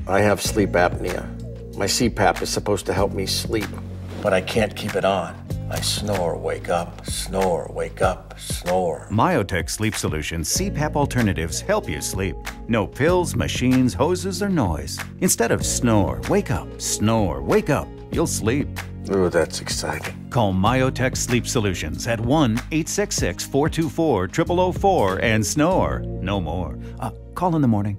I have sleep apnea. My CPAP is supposed to help me sleep, but I can't keep it on. I snore, wake up, snore, wake up, snore. Myotech Sleep Solutions CPAP alternatives help you sleep. No pills, machines, hoses, or noise. Instead of snore, wake up, you'll sleep. Ooh, that's exciting. Call Myotech Sleep Solutions at 1-866-424-0004 and snore no more. Call in the morning.